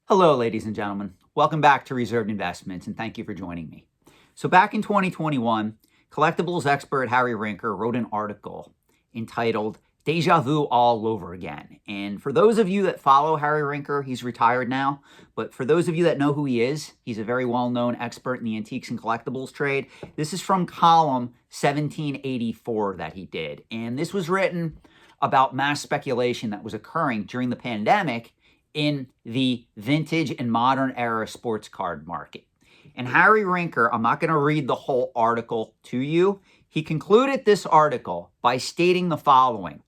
Hello, ladies and gentlemen. Welcome back to Reserved Investments, and thank you for joining me. So back in 2021, Collectibles expert Harry Rinker wrote an article entitled Deja Vu All Over Again. And for those of you that follow Harry Rinker, he's retired now, but for those of you that know who he is, he's a very well-known expert in the antiques and collectibles trade. This is from column 1784 that he did, and this was written about mass speculation that was occurring during the pandemic in the vintage and modern era sports card market. And Harry Rinker, I'm not going to read the whole article to you. He concluded this article by stating the following: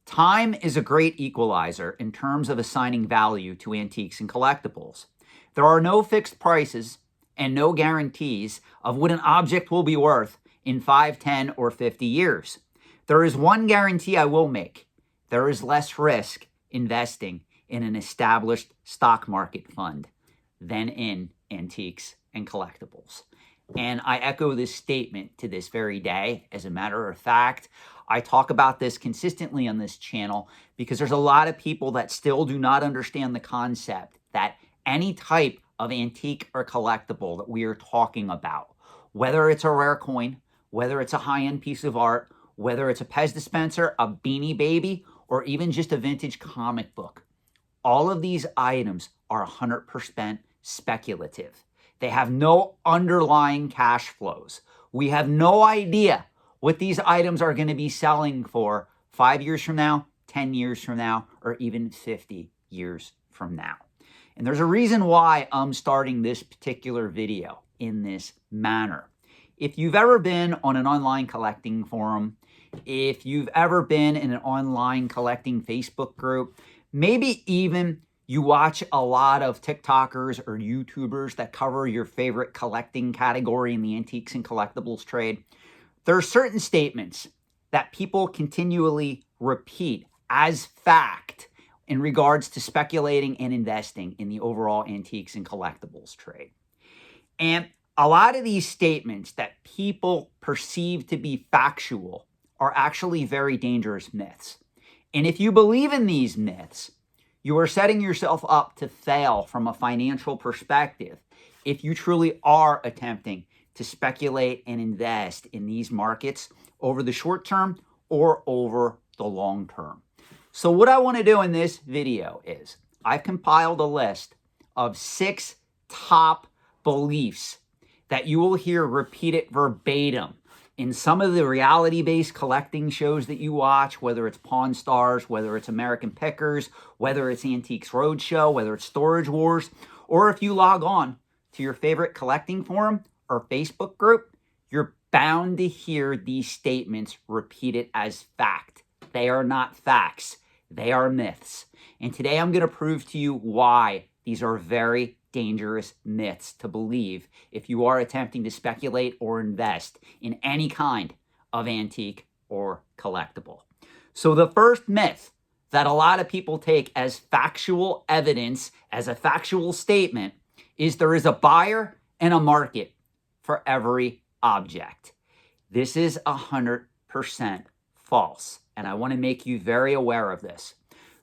time is a great equalizer in terms of assigning value to antiques and collectibles. There are no fixed prices and no guarantees of what an object will be worth in 5, 10, or 50 years. There is one guarantee I will make: there is less risk investing in an established stock market fund than in antiques and collectibles. And I echo this statement to this very day. As a matter of fact, I talk about this consistently on this channel because there's a lot of people that still do not understand the concept that any type of antique or collectible that we are talking about, whether it's a rare coin, whether it's a high-end piece of art, whether it's a Pez dispenser, a Beanie Baby, or even just a vintage comic book, all of these items are 100% speculative. They have no underlying cash flows. We have no idea what these items are going to be selling for 5 years from now, 10 years from now, or even 50 years from now. And there's a reason why I'm starting this particular video in this manner. If you've ever been on an online collecting forum, if you've ever been in an online collecting Facebook group, maybe even you watch a lot of TikTokers or YouTubers that cover your favorite collecting category in the antiques and collectibles trade, there are certain statements that people continually repeat as fact in regards to speculating and investing in the overall antiques and collectibles trade. And a lot of these statements that people perceive to be factual are actually very dangerous myths. And if you believe in these myths, you are setting yourself up to fail from a financial perspective if you truly are attempting to speculate and invest in these markets over the short term or over the long term. So what I want to do in this video is I've compiled a list of 6 top beliefs that you will hear repeated verbatim in some of the reality-based collecting shows that you watch, whether it's Pawn Stars, whether it's American Pickers, whether it's Antiques Roadshow, whether it's Storage Wars, or if you log on to your favorite collecting forum or Facebook group, you're bound to hear these statements repeated as fact. They are not facts. They are myths. And today I'm going to prove to you why these are very dangerous myths to believe if you are attempting to speculate or invest in any kind of antique or collectible. So the first myth that a lot of people take as factual evidence, as a factual statement, is there is a buyer and a market for every object. This is 100% false, and I want to make you very aware of this.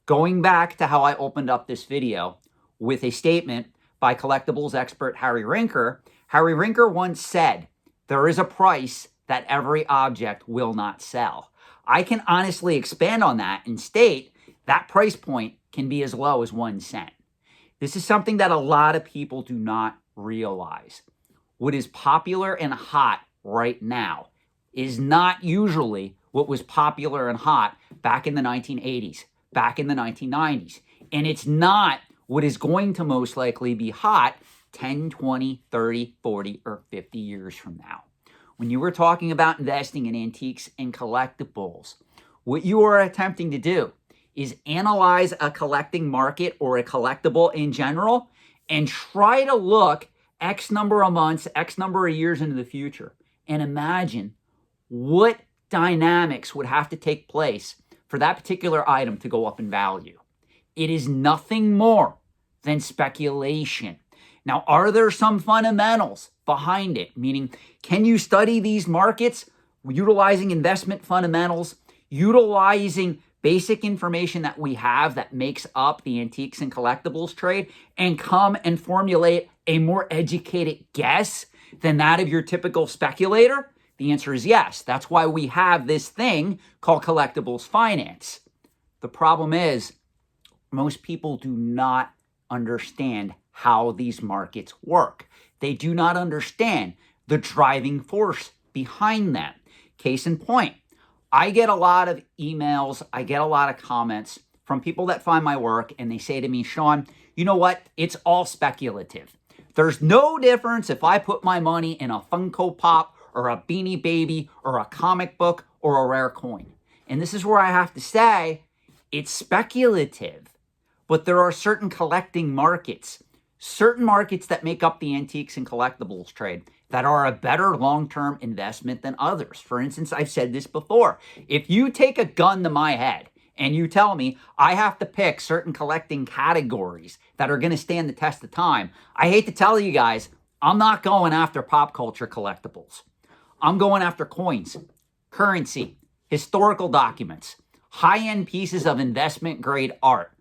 Going back to how I opened up this video with a statement by collectibles expert Harry Rinker. Harry Rinker once said, there is a price that every object will not sell. I can honestly expand on that and state that price point can be as low as 1 cent. This is something that a lot of people do not realize. What is popular and hot right now is not usually what was popular and hot back in the 1980s, back in the 1990s. And it's not what is going to most likely be hot 10, 20, 30, 40, or 50 years from now. When you were talking about investing in antiques and collectibles, what you are attempting to do is analyze a collecting market or a collectible in general and try to look X number of months, X number of years into the future and imagine what dynamics would have to take place for that particular item to go up in value. It is nothing more than speculation. Now, are there some fundamentals behind it? Meaning, can you study these markets utilizing investment fundamentals, utilizing basic information that we have that makes up the antiques and collectibles trade and come and formulate a more educated guess than that of your typical speculator? The answer is yes. That's why we have this thing called collectibles finance. The problem is most people do not understand how these markets work. They do not understand the driving force behind them. Case in point, I get a lot of emails, I get a lot of comments from people that find my work and they say to me, Sean, you know what? It's all speculative. There's no difference if I put my money in a Funko Pop or a Beanie Baby or a comic book or a rare coin. And this is where I have to say, it's speculative, but there are certain collecting markets, certain markets that make up the antiques and collectibles trade that are a better long-term investment than others. For instance, I've said this before. If you take a gun to my head and you tell me I have to pick certain collecting categories that are going to stand the test of time, I hate to tell you guys, I'm not going after pop culture collectibles. I'm going after coins, currency, historical documents, high-end pieces of investment-grade art,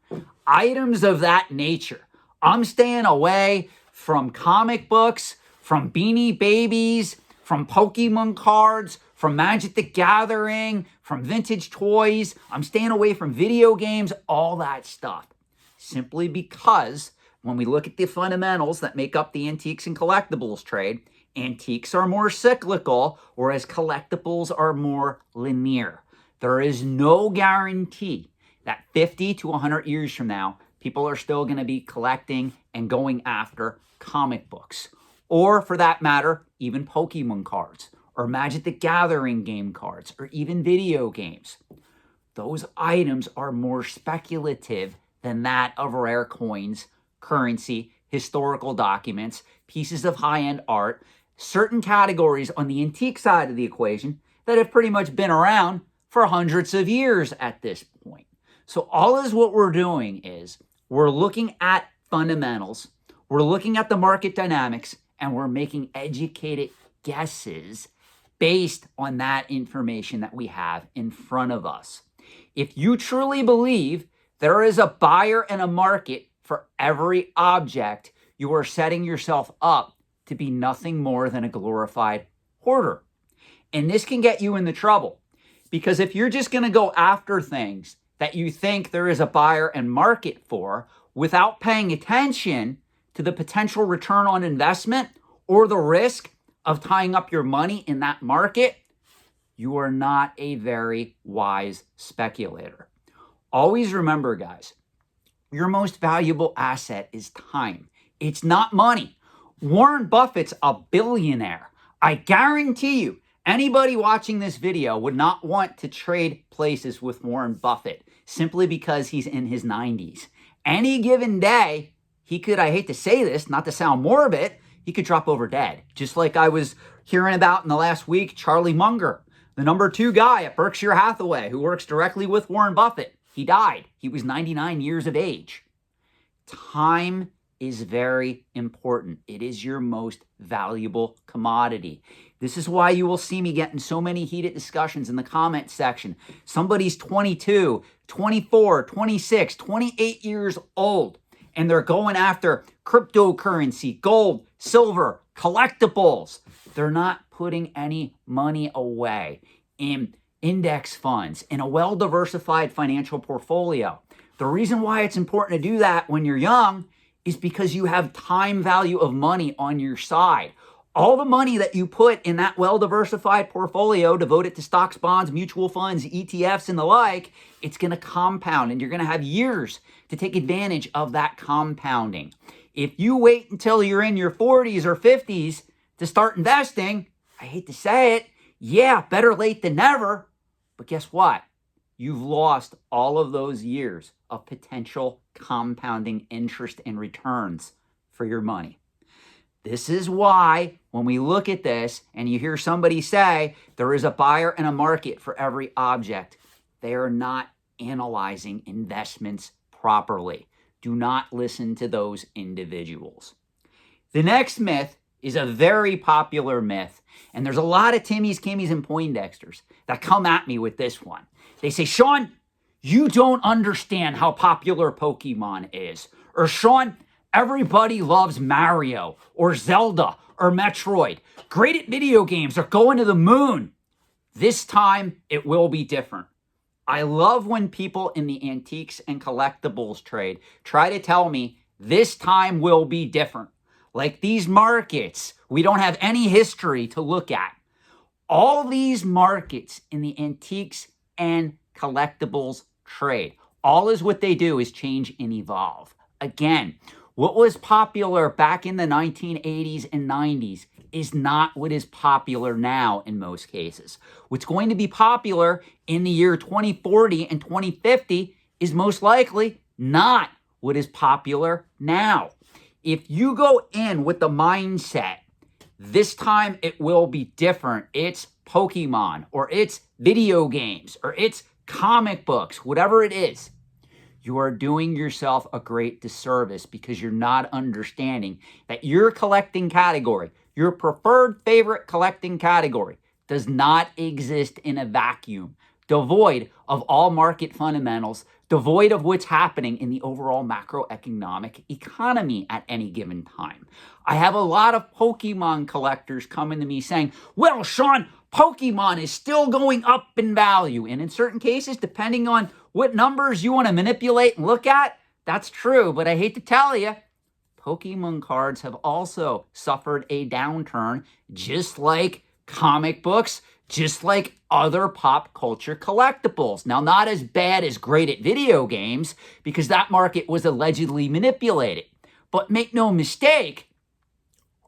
items of that nature. I'm staying away from comic books, from Beanie Babies, from Pokemon cards, from Magic the Gathering, from vintage toys. I'm staying away from video games, all that stuff. Simply because when we look at the fundamentals that make up the antiques and collectibles trade, antiques are more cyclical, whereas collectibles are more linear. There is no guarantee that 50 to 100 years from now, people are still going to be collecting and going after comic books. Or for that matter, even Pokemon cards, or Magic the Gathering game cards, or even video games. Those items are more speculative than that of rare coins, currency, historical documents, pieces of high-end art, certain categories on the antique side of the equation that have pretty much been around for hundreds of years at this point. So all is what we're doing is we're looking at fundamentals, we're looking at the market dynamics, and we're making educated guesses based on that information that we have in front of us. If you truly believe there is a buyer and a market for every object, you are setting yourself up to be nothing more than a glorified hoarder. And this can get you into trouble, because if you're just going to go after things that you think there is a buyer and market for without paying attention to the potential return on investment or the risk of tying up your money in that market, you are not a very wise speculator. Always remember, guys, your most valuable asset is time. It's not money. Warren Buffett's a billionaire. I guarantee you, anybody watching this video would not want to trade places with Warren Buffett simply because he's in his 90s. Any given day, he could, I hate to say this, not to sound morbid, he could drop over dead. Just like I was hearing about in the last week, Charlie Munger, the number 2 guy at Berkshire Hathaway who works directly with Warren Buffett. He died. He was 99 years of age. Time is very important. It is your most valuable commodity. This is why you will see me get in so many heated discussions in the comment section. Somebody's 22, 24, 26, 28 years old, and they're going after cryptocurrency, gold, silver, collectibles. They're not putting any money away in index funds, in a well-diversified financial portfolio. The reason why it's important to do that when you're young is because you have time value of money on your side. All the money that you put in that well-diversified portfolio, devoted to stocks, bonds, mutual funds, ETFs, and the like, it's going to compound, and you're going to have years to take advantage of that compounding. If you wait until you're in your 40s or 50s to start investing, I hate to say it, yeah, better late than never, but guess what? You've lost all of those years of potential compounding interest and returns for your money. This is why when we look at this and you hear somebody say there is a buyer and a market for every object, they are not analyzing investments properly. Do not listen to those individuals. The next myth is a very popular myth, and there's a lot of Timmies, Kimmies, and Poindexters that come at me with this one. They say, Sean, you don't understand how popular Pokemon is. Or Sean, everybody loves Mario or Zelda or Metroid. Great at video games or going to the moon. This time, it will be different. I love when people in the antiques and collectibles trade try to tell me this time will be different. Like these markets, we don't have any history to look at. All these markets in the antiques and collectibles trade, all is what they do is change and evolve. Again, what was popular back in the 1980s and 90s is not what is popular now in most cases. What's going to be popular in the year 2040 and 2050 is most likely not what is popular now. If you go in with the mindset, this time it will be different, it's Pokemon, or it's video games, or it's comic books, whatever it is, you are doing yourself a great disservice because you're not understanding that your collecting category, your preferred favorite collecting category, does not exist in a vacuum, devoid of all market fundamentals, devoid of what's happening in the overall macroeconomic economy at any given time. I have a lot of Pokemon collectors coming to me saying, well, Sean, Pokemon is still going up in value. And in certain cases, depending on what numbers you want to manipulate and look at, that's true. But I hate to tell you, Pokemon cards have also suffered a downturn, just like comic books, just like other pop culture collectibles. Now, not as bad as great at video games, because that market was allegedly manipulated. But make no mistake,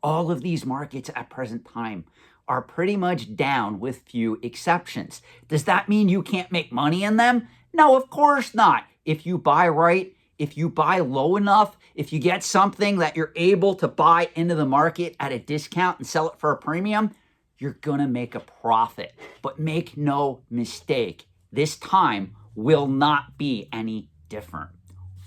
all of these markets at present time are pretty much down with few exceptions. Does that mean you can't make money in them? No, of course not. If you buy right, if you buy low enough, if you get something that you're able to buy into the market at a discount and sell it for a premium, you're gonna make a profit. But make no mistake, this time will not be any different.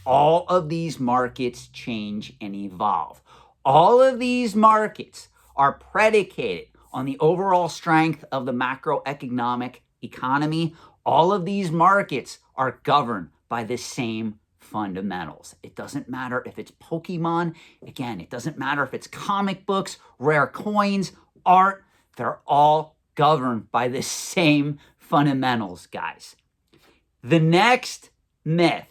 All of these markets change and evolve. All of these markets are predicated on the overall strength of the macroeconomic economy. All of these markets are governed by the same fundamentals. It doesn't matter if it's Pokemon. Again, it doesn't matter if it's comic books, rare coins, art. They're all governed by the same fundamentals, guys. The next myth,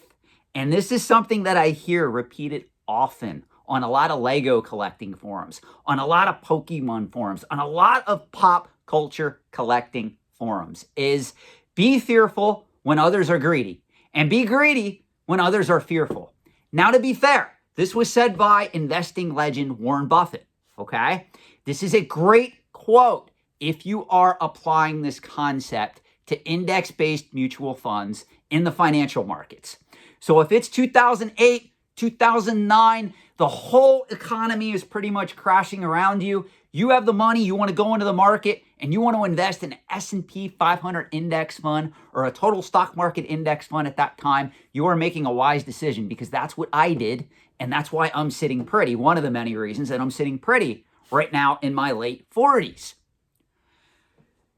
and this is something that I hear repeated often on a lot of Lego collecting forums, on a lot of Pokemon forums, on a lot of pop culture collecting forums, is be fearful when others are greedy, and be greedy when others are fearful. Now, to be fair, this was said by investing legend Warren Buffett, okay? This is a great quote if you are applying this concept to index-based mutual funds in the financial markets. So if it's 2008, 2009, the whole economy is pretty much crashing around you, you have the money, you want to go into the market, and you want to invest in an S&P 500 index fund or a total stock market index fund at that time, you are making a wise decision, because that's what I did, and that's why I'm sitting pretty. One of the many reasons that I'm sitting pretty right now in my late 40s.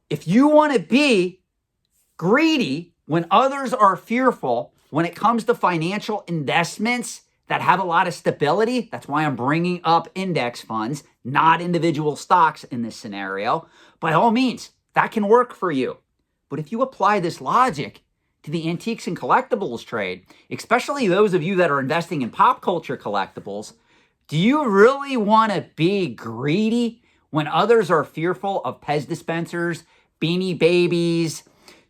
If you want to be greedy when others are fearful, when it comes to financial investments that have a lot of stability, that's why I'm bringing up index funds, not individual stocks in this scenario. By all means, that can work for you. But if you apply this logic to the antiques and collectibles trade, especially those of you that are investing in pop culture collectibles, do you really want to be greedy when others are fearful of Pez dispensers, Beanie Babies,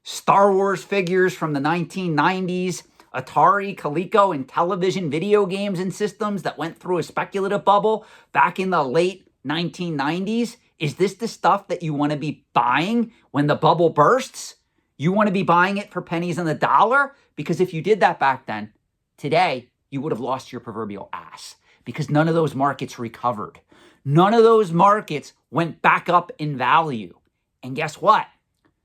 Star Wars figures from the 1990s, Atari, Coleco, and television video games and systems that went through a speculative bubble back in the late 1990s? Is this the stuff that you want to be buying when the bubble bursts? You want to be buying it for pennies on the dollar? Because if you did that back then, today, you would have lost your proverbial ass, because none of those markets recovered. None of those markets went back up in value. And guess what?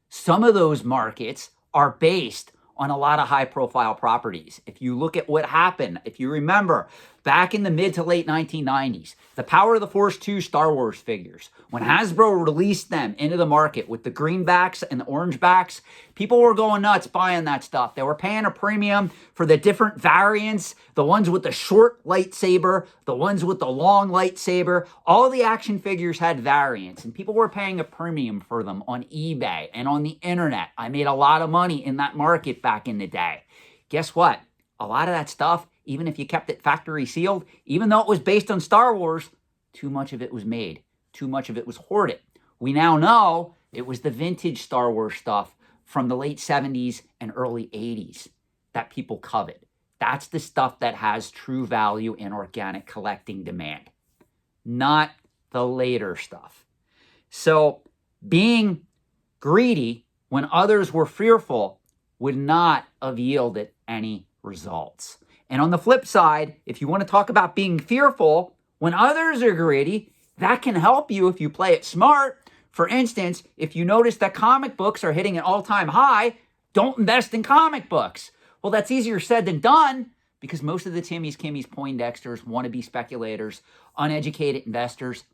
Some of those markets are based on a lot of high-profile properties. If you look at what happened, if you remember, back in the mid to late 1990s, the Power of the Force 2 Star Wars figures, when Hasbro released them into the market with the greenbacks and the orange backs, people were going nuts buying that stuff. They were paying a premium for the different variants, the ones with the short lightsaber, the ones with the long lightsaber. All the action figures had variants, and people were paying a premium for them on eBay and on the internet. I made a lot of money in that market back in the day. Guess what? A lot of that stuff, even if you kept it factory sealed, even though it was based on Star Wars, too much of it was made. Too much of it was hoarded. We now know it was the vintage Star Wars stuff from the late 70s and early 80s that people covet. That's the stuff that has true value in organic collecting demand, not the later stuff. So being greedy when others were fearful would not have yielded any results. And on the flip side, if you want to talk about being fearful when others are greedy, that can help you if you play it smart. For instance, if you notice that comic books are hitting an all-time high, don't invest in comic books. Well, that's easier said than done because most of the Timmies, Kimmies, Poindexters, wannabe speculators, uneducated investors,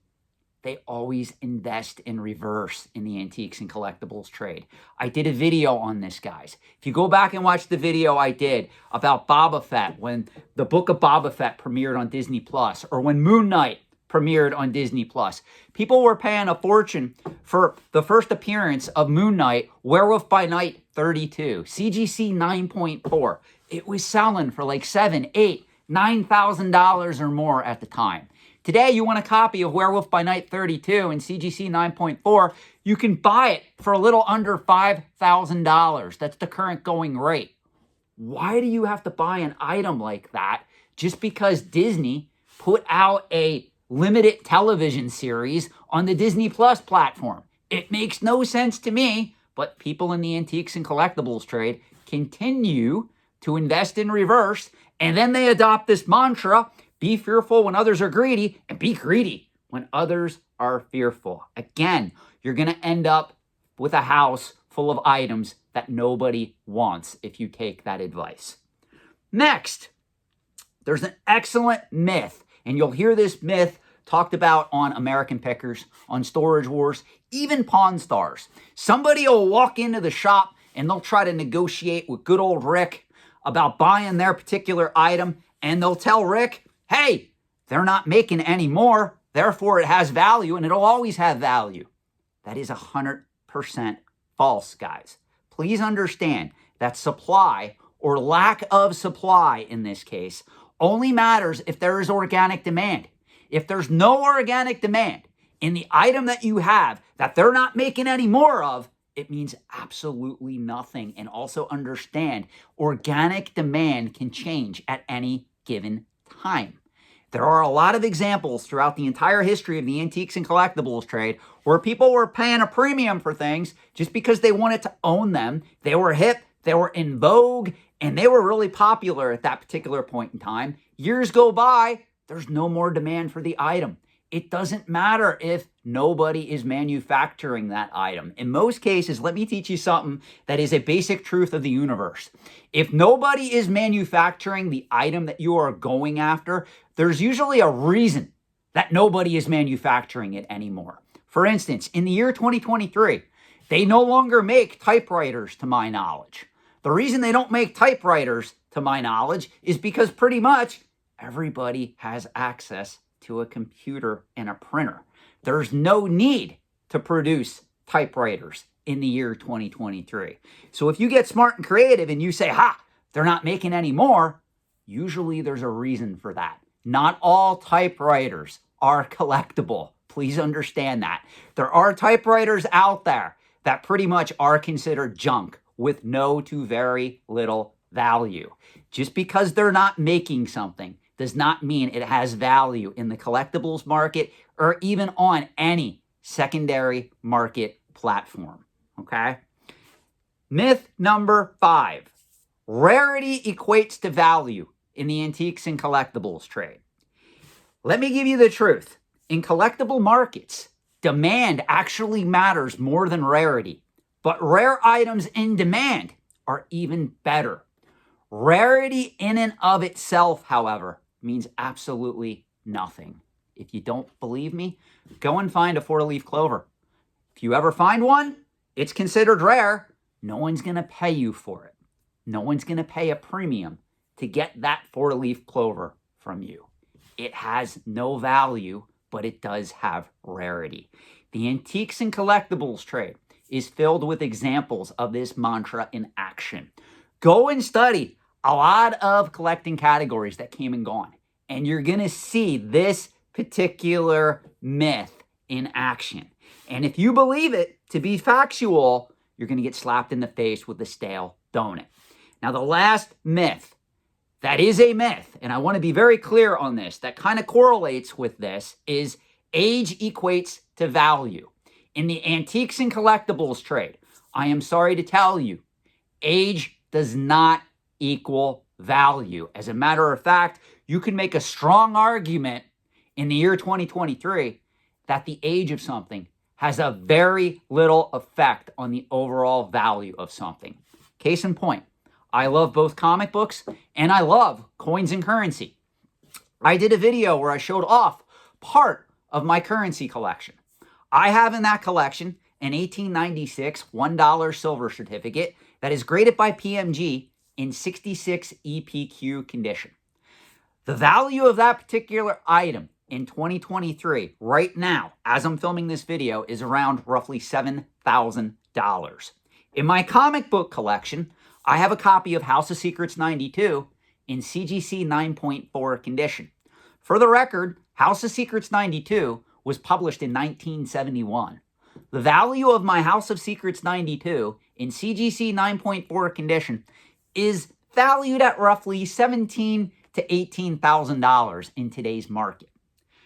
they always invest in reverse in the antiques and collectibles trade. I did a video on this, guys. If you go back and watch the video I did about Boba Fett, when the book of Boba Fett premiered on Disney Plus, or when Moon Knight premiered on Disney Plus, people were paying a fortune for the first appearance of Moon Knight, Werewolf by Night 32, CGC 9.4. It was selling for like $7,000, $8,000, $9,000 or more at the time. Today, you want a copy of Werewolf by Night 32 and CGC 9.4, you can buy it for a little under $5,000. That's the current going rate. Why do you have to buy an item like that just because Disney put out a limited television series on the Disney Plus platform? It makes no sense to me, but people in the antiques and collectibles trade continue to invest in reverse, and then they adopt this mantra: be fearful when others are greedy, and be greedy when others are fearful. Again, you're going to end up with a house full of items that nobody wants if you take that advice. Next, there's an excellent myth, and you'll hear this myth talked about on American Pickers, on Storage Wars, even Pawn Stars. Somebody will walk into the shop and they'll try to negotiate with good old Rick about buying their particular item, and they'll tell Rick, hey, they're not making any more, therefore it has value and it'll always have value. That is 100% false, guys. Please understand that supply, or lack of supply in this case, only matters if there is organic demand. If there's no organic demand in the item that you have that they're not making any more of, it means absolutely nothing. And also understand, organic demand can change at any given time. There are a lot of examples throughout the entire history of the antiques and collectibles trade where people were paying a premium for things just because they wanted to own them. They were hip, they were in vogue, and they were really popular at that particular point in time. Years go by, there's no more demand for the item. It doesn't matter if nobody is manufacturing that item. In most cases, let me teach you something that is a basic truth of the universe. If nobody is manufacturing the item that you are going after, there's usually a reason that nobody is manufacturing it anymore. For instance, in the year 2023, they no longer make typewriters, to my knowledge. The reason they don't make typewriters, to my knowledge, is because pretty much everybody has access to a computer and a printer. There's no need to produce typewriters in the year 2023. So if you get smart and creative and you say, ha, they're not making any more, usually there's a reason for that. Not all typewriters are collectible. Please understand that. There are typewriters out there that pretty much are considered junk with no to very little value. Just because they're not making something does not mean it has value in the collectibles market or even on any secondary market platform, okay? Myth number 5, rarity equates to value in the antiques and collectibles trade. Let me give you the truth. In collectible markets, demand actually matters more than rarity, but rare items in demand are even better. Rarity in and of itself, however, means absolutely nothing. If you don't believe me, go and find a 4-leaf clover. If you ever find one, it's considered rare. No one's going to pay you for it. No one's going to pay a premium to get that 4-leaf clover from you. It has no value, but it does have rarity. The antiques and collectibles trade is filled with examples of this mantra in action. Go and study a lot of collecting categories that came and gone, and you're going to see this particular myth in action. And if you believe it to be factual, you're going to get slapped in the face with a stale donut. Now, the last myth that is a myth, and I want to be very clear on this, that kind of correlates with this, is age equates to value. In the antiques and collectibles trade, I am sorry to tell you, age does not equal value. As a matter of fact, you can make a strong argument in the year 2023 that the age of something has a very little effect on the overall value of something. Case in point, I love both comic books and I love coins and currency. I did a video where I showed off part of my currency collection. I have in that collection an 1896 $1 silver certificate that is graded by PMG in 66 EPQ condition. The value of that particular item in 2023, right now, as I'm filming this video, is around roughly $7,000. In my comic book collection, I have a copy of House of Secrets 92 in CGC 9.4 condition. For the record, House of Secrets 92 was published in 1971. The value of my House of Secrets 92 in CGC 9.4 condition is valued at roughly $17,000 to $18,000 in today's market.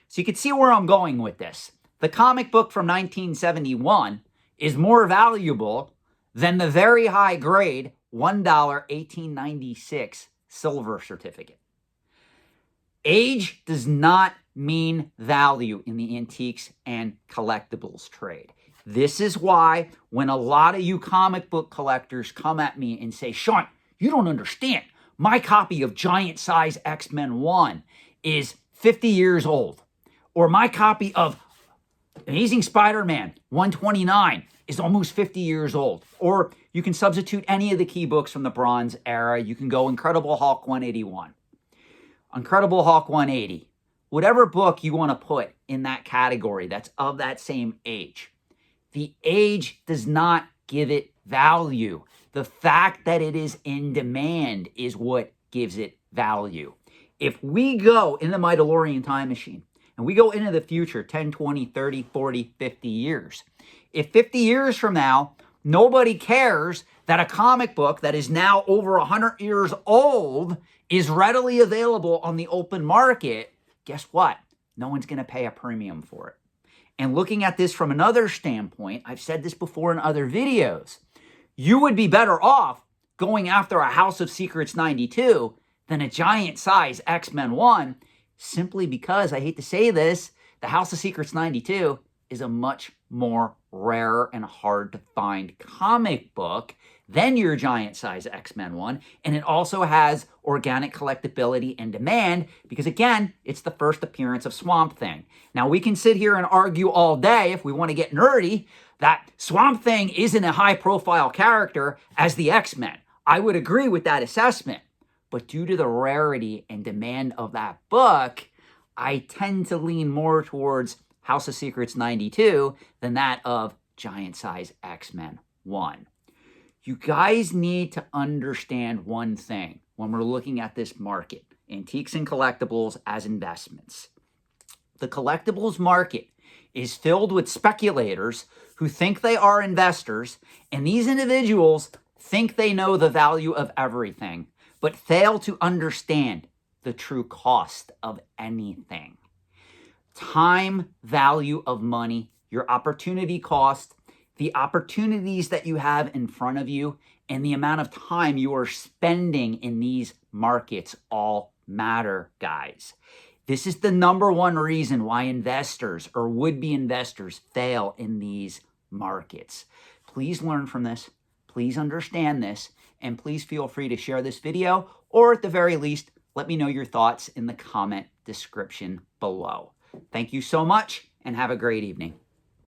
So you can see where I'm going with this. The comic book from 1971 is more valuable than the very high grade $1 1896 silver certificate. Age does not mean value in the antiques and collectibles trade. This is why when a lot of you comic book collectors come at me and say, Sean, you don't understand. My copy of Giant Size X-Men 1 is 50 years old. Or my copy of Amazing Spider-Man 129 is almost 50 years old. Or you can substitute any of the key books from the Bronze Era. You can go Incredible Hulk 181, Incredible Hulk 180, whatever book you want to put in that category that's of that same age. The age does not give it value. The fact that it is in demand is what gives it value. If we go in the My DeLorean time machine and we go into the future 10, 20, 30, 40, 50 years, if 50 years from now, nobody cares that a comic book that is now over 100 years old is readily available on the open market, guess what? No one's going to pay a premium for it. And looking at this from another standpoint, I've said this before in other videos, you would be better off going after a House of Secrets 92 than a Giant Size X-Men 1, simply because, I hate to say this, the House of Secrets 92 is a much more rare and hard to find comic book than your Giant Size X-Men 1. And it also has organic collectability and demand because, again, it's the first appearance of Swamp Thing. Now, we can sit here and argue all day, if we want to get nerdy, that Swamp Thing isn't a high-profile character as the X-Men. I would agree with that assessment. But due to the rarity and demand of that book, I tend to lean more towards House of Secrets 92 than that of Giant Size X-Men 1. You guys need to understand one thing when we're looking at this market, antiques and collectibles as investments. The collectibles market is filled with speculators who think they are investors, and these individuals think they know the value of everything, but fail to understand the true cost of anything. Time value of money, your opportunity cost, the opportunities that you have in front of you, and the amount of time you are spending in these markets all matter, guys. This is the number one reason why investors or would-be investors fail in these markets. Please learn from this. Please understand this. And please feel free to share this video, or at the very least, Let me know your thoughts in the comment description below. Thank you so much and have a great evening.